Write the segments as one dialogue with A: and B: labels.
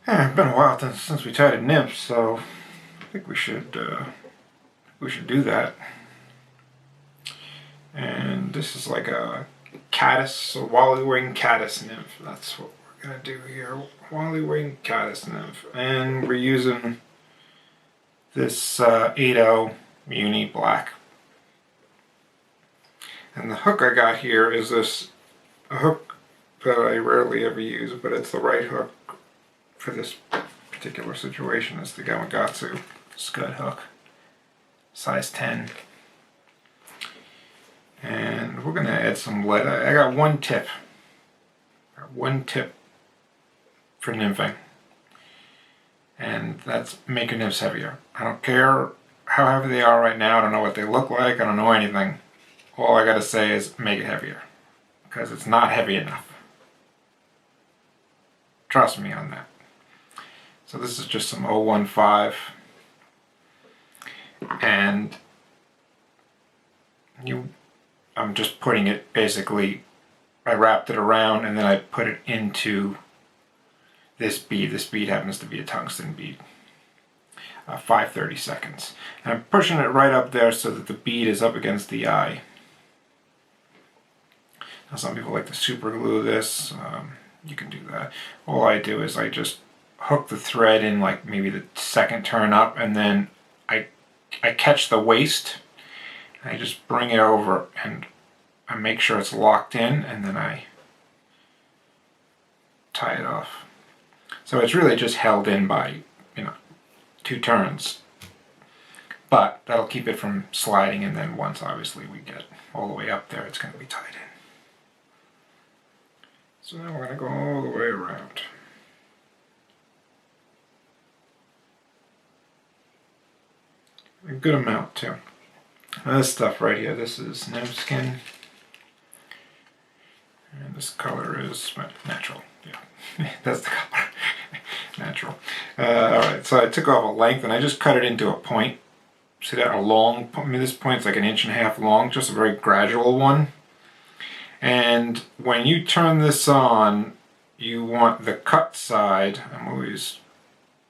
A: Yeah, it's been a while since we tied a nymph, so I think we should do that. And this is like a caddis, a Wally wing caddis nymph. That's what we're gonna do here. Wally wing caddis nymph, and we're using this 8.0 Uni black. And the hook I got here is a hook that I rarely ever use, but it's the right hook for this particular situation. It's the Gamakatsu Scud hook, size 10. And we're gonna add some lead. I got one tip. One tip for nymphing. And that's make your nymphs heavier. I don't care how heavy they are right now. I don't know what they look like. I don't know anything. All I gotta say is make it heavier. Because it's not heavy enough. Trust me on that. So this is just some 015. And I'm just putting it basically, I wrapped it around and then I put it into this bead. This bead happens to be a tungsten bead. 5/30 seconds. And I'm pushing it right up there so that the bead is up against the eye. Now some people like to super glue this. You can do that. All I do is I just hook the thread in like maybe the second turn up, and then I catch the waist. I just bring it over and I make sure it's locked in, and then I tie it off. So it's really just held in by, 2 turns. But that'll keep it from sliding, and then once obviously we get all the way up there, it's going to be tied in. So now we're going to go all the way around. A good amount too. Now this stuff right here, this is nymph skin. And this color is natural. Yeah, that's the color. Natural. Alright, so I took off a length and I just cut it into a point. See that? A long, this point's like 1.5 inches long, just a very gradual one. And when you turn this on, you want the cut side. I'm always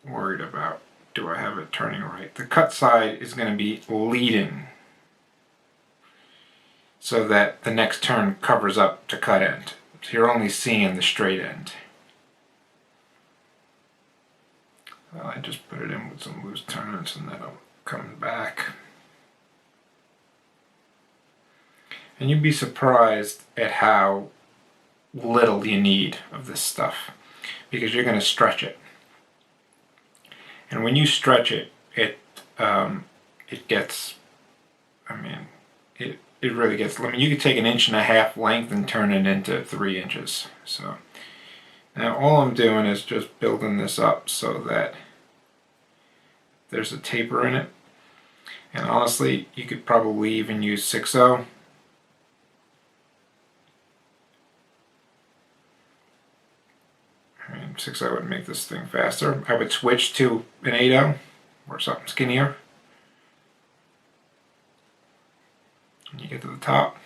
A: worried about, do I have it turning right? The cut side is going to be leading, so that the next turn covers up to cut end. So you're only seeing the straight end. Well, I just put it in with some loose turns and then I'm coming back. And you'd be surprised at how little you need of this stuff, because you're going to stretch it. And when you stretch it, it gets, it really gets, you could take 1.5 inch length and turn it into 3 inches. So now all I'm doing is just building this up so that there's a taper in it. And honestly, you could probably even use 6/0. I mean, 6/0 would make this thing faster. I would switch to an 8/0 or something skinnier. And you get to the top,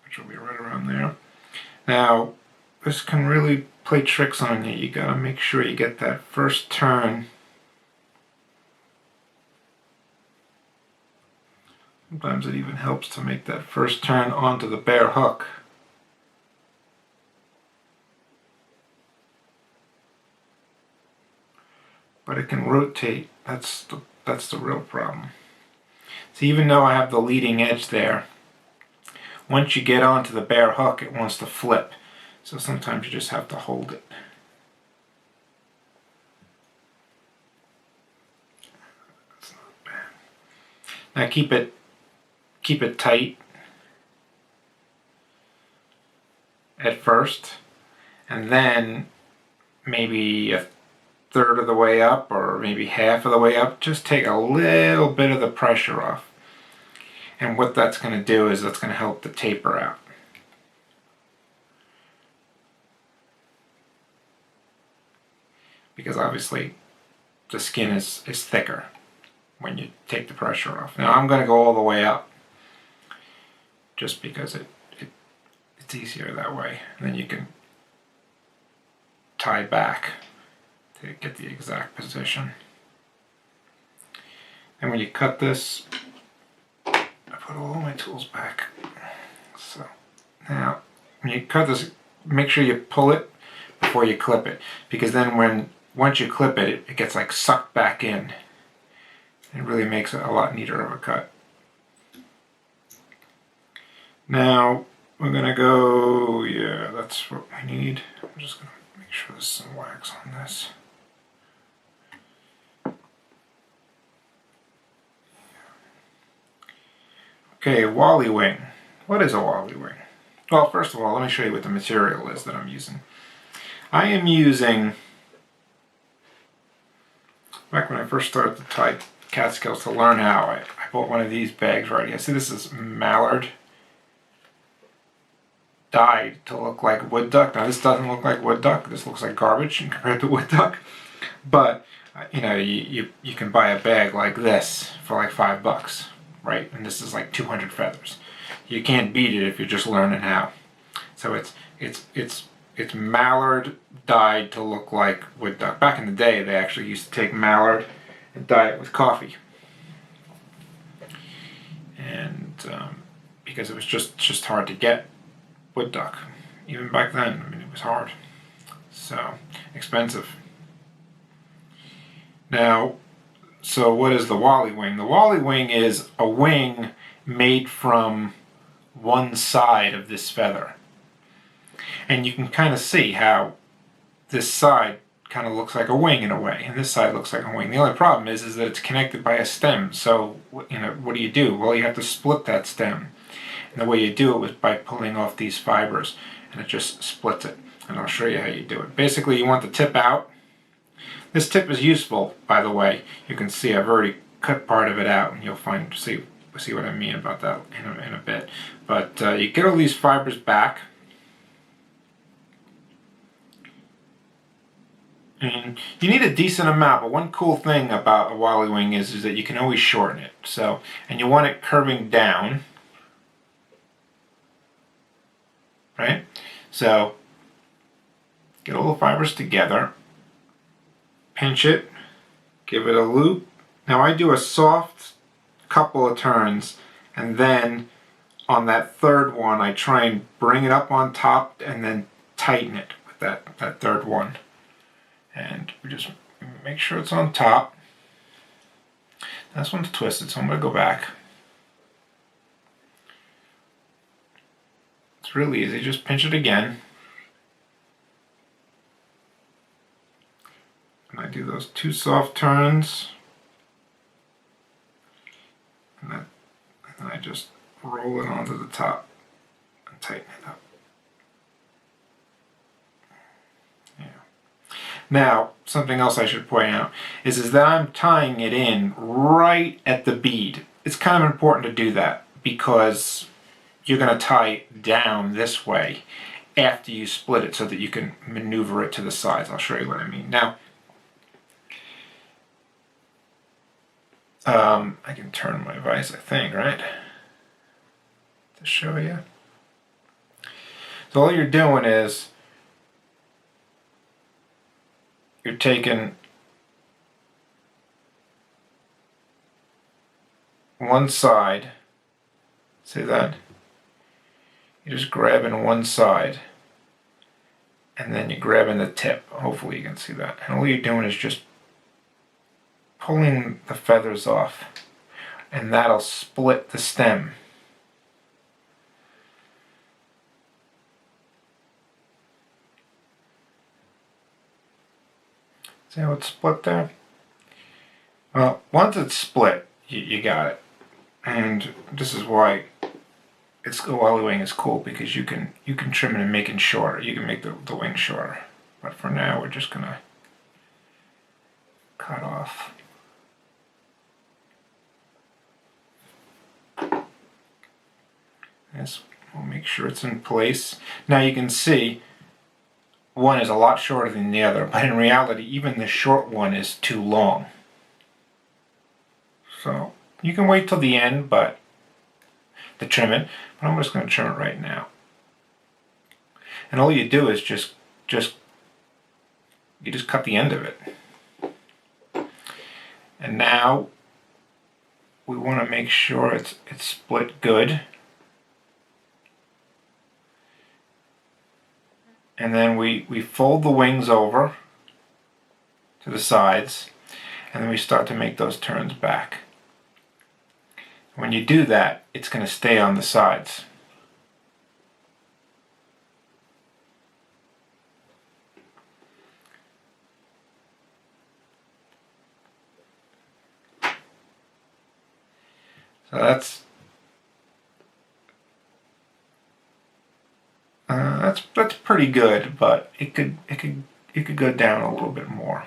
A: which will be right around there. Now, this can really play tricks on you. You gotta make sure you get that first turn. Sometimes it even helps to make that first turn onto the bare hook. But it can rotate. That's the real problem. So even though I have the leading edge there, once you get onto the bare hook, it wants to flip. So sometimes you just have to hold it. That's not bad. Now keep it tight at first, and then maybe a third of the way up or maybe half of the way up, just take a little bit of the pressure off. And what that's going to do is that's going to help the taper out. Because obviously the skin is thicker when you take the pressure off. Now I'm going to go all the way up just because it's easier that way. And then you can tie back to get the exact position. And when you cut this, I put all my tools back. So now, when you cut this, make sure you pull it before you clip it, because then once you clip it, it gets like sucked back in. It really makes it a lot neater of a cut. Now we're gonna go, yeah, that's what we need. I'm just gonna make sure there's some wax on this. Okay, Wally wing. What is a Wally wing? Well, first of all, let me show you what the material is that I'm using. I am using, back when I first started to tie cattails to learn how, I bought one of these bags right here. See, this is mallard dyed to look like wood duck. Now this doesn't look like wood duck. This looks like garbage compared to wood duck. But you know, you can buy a bag like this for like $5, right? And this is like 200 feathers. You can't beat it if you're just learning how. So it's mallard dyed to look like wood duck. Back in the day, they actually used to take mallard and dye it with coffee. And because it was just hard to get wood duck. Even back then, I mean, it was hard. So, expensive. Now, so what is the Wally wing? The Wally wing is a wing made from one side of this feather. And you can kind of see how this side kind of looks like a wing in a way, and this side looks like a wing. The only problem is that it's connected by a stem. So, you know, what do? Well, you have to split that stem. And the way you do it was by pulling off these fibers, and it just splits it. And I'll show you how you do it. Basically, you want the tip out. This tip is useful, by the way. You can see I've already cut part of it out, and you'll see what I mean about that in a bit. But you get all these fibers back, and you need a decent amount. But one cool thing about a Wally wing is that you can always shorten it. So, and you want it curving down. Right? So, get all the fibers together, pinch it, give it a loop. Now I do a soft couple of turns, and then on that third one I try and bring it up on top and then tighten it with that third one. And we just make sure it's on top. This one's twisted, so I'm going to go back. It's really easy, just pinch it again. And I do those two soft turns. And then I just roll it onto the top and tighten it up. Yeah. Now, something else I should point out is that I'm tying it in right at the bead. It's kind of important to do that because you're going to tie it down this way after you split it so that you can maneuver it to the sides. I'll show you what I mean. Now, I can turn my vise, I think, right? To show you. So all you're doing is you're taking one side, see that? You're just grabbing one side and then you're grabbing the tip. Hopefully you can see that. And all you're doing is just pulling the feathers off, and that'll split the stem. See how it's split there? Well, once it's split, you got it. And this is why Wally wing is cool, because you can trim it and make it shorter. You can make the wing shorter. But for now, we're just gonna cut off. This, we'll make sure it's in place. Now you can see one is a lot shorter than the other, but in reality, even the short one is too long. So you can wait till the end, to trim it. But I'm just going to trim it right now. And all you do is just you just cut the end of it. And now we want to make sure it's split good. And then we fold the wings over to the sides, and then we start to make those turns back. When you do that, it's going to stay on the sides. So that's pretty good, but it could go down a little bit more.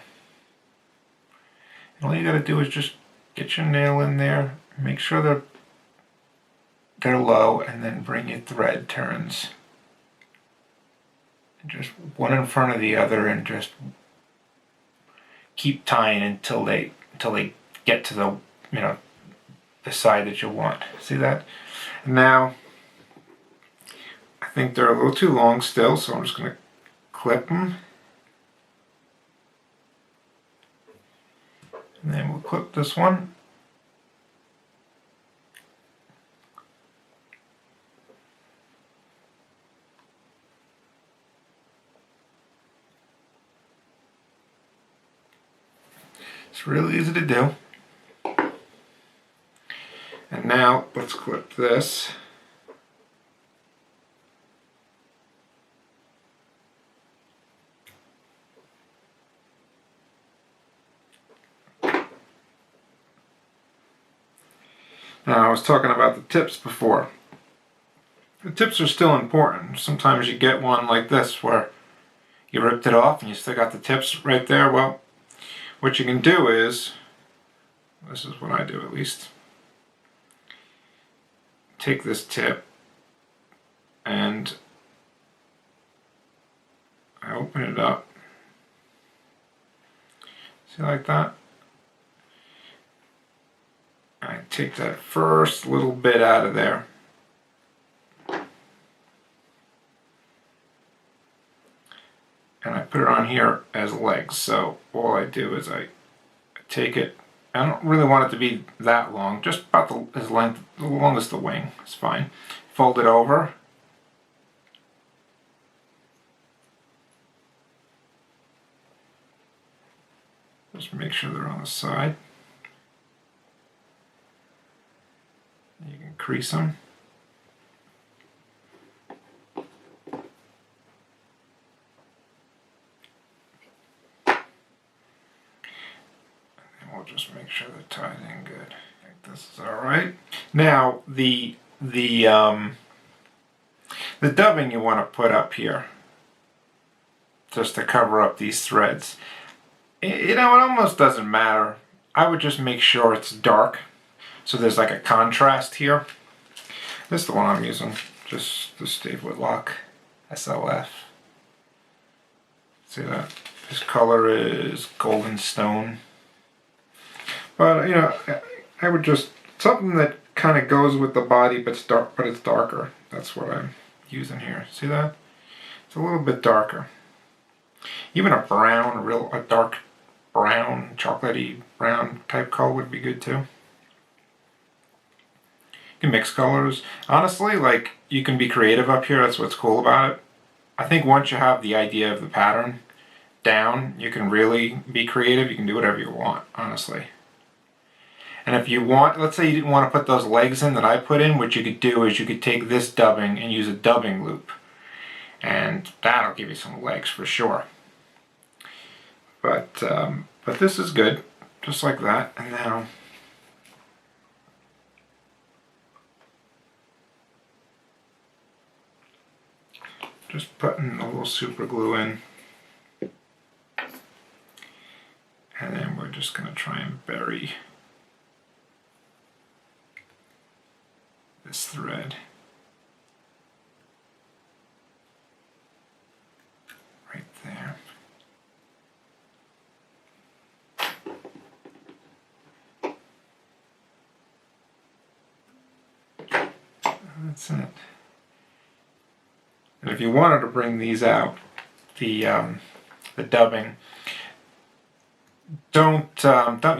A: And all you got to do is just get your nail in there, make sure they're low, and then bring your thread turns. And just one in front of the other, and just keep tying until they get to the the side that you want. See that? And now I think they're a little too long still, so I'm just going to clip them. And then we'll clip this one. It's really easy to do. And now let's clip this. Now, I was talking about the tips before. The tips are still important. Sometimes you get one like this where you ripped it off and you still got the tips right there. Well, what you can do is, this is what I do at least, take this tip and I open it up. See, like that? I take that first little bit out of there. And I put it on here as legs. So all I do is I take it. I don't really want it to be that long, just about the length, the longest the wing. It's fine. Fold it over. Just make sure they're on the side. You can crease them. We'll just make sure they're tied in good. I think this is all right. Now the dubbing you want to put up here, just to cover up these threads. You know, it almost doesn't matter. I would just make sure it's dark, so there's like a contrast here. This is the one I'm using, just the Stave Whitlock SLF. See that? This color is Golden Stone. But you know, I would just something that kind of goes with the body, but it's darker. That's what I'm using here. See that? It's a little bit darker. Even a brown, a dark brown, chocolatey brown type color would be good too. You can mix colors. Honestly, like, you can be creative up here. That's what's cool about it. I think once you have the idea of the pattern down, you can really be creative. You can do whatever you want, honestly. And if you want, let's say you didn't want to put those legs in that I put in, what you could do is you could take this dubbing and use a dubbing loop. And that'll give you some legs for sure. But this is good, just like that. And now just putting a little super glue in. And then we're just going to try and bury this thread right there. That's it. And if you wanted to bring these out, the dubbing, don't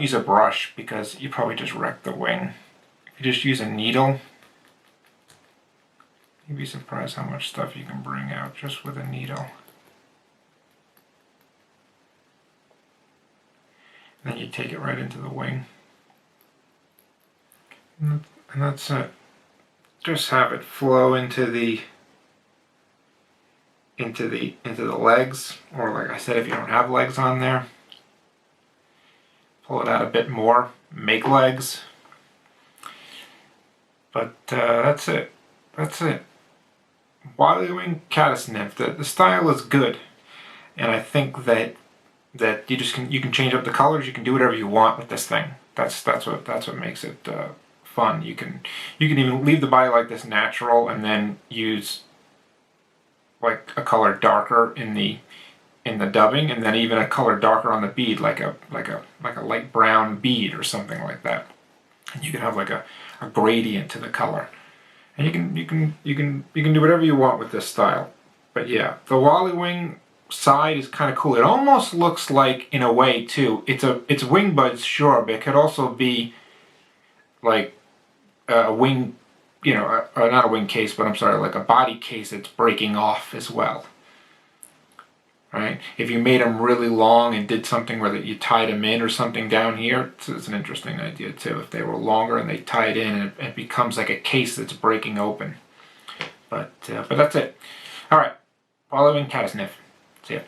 A: use a brush because you probably just wreck the wing. If you just use a needle, you'd be surprised how much stuff you can bring out just with a needle. And then you take it right into the wing. And that's it. Just have it flow into the legs, or like I said, if you don't have legs on there, pull it out a bit more, make legs. But that's it. That's it. Wily wing Caddis Nymph. The style is good, and I think that you can change up the colors. You can do whatever you want with this thing. That's what makes it fun. You can even leave the body like this natural, and then use like a color darker in the dubbing, and then even a color darker on the bead, like a light brown bead or something like that. And you can have like a gradient to the color, and you can do whatever you want with this style. But yeah, the Wally wing side is kind of cool. It almost looks like, in a way too, it's wing buds, sure, but it could also be like a wing, not a wing case, but I'm sorry, like a body case that's breaking off as well. Right? If you made them really long and did something where you tied them in or something down here, it's an interesting idea too. If they were longer and they tie it in, and it becomes like a case that's breaking open. But that's it. All right, following Caddis Nymph. See ya.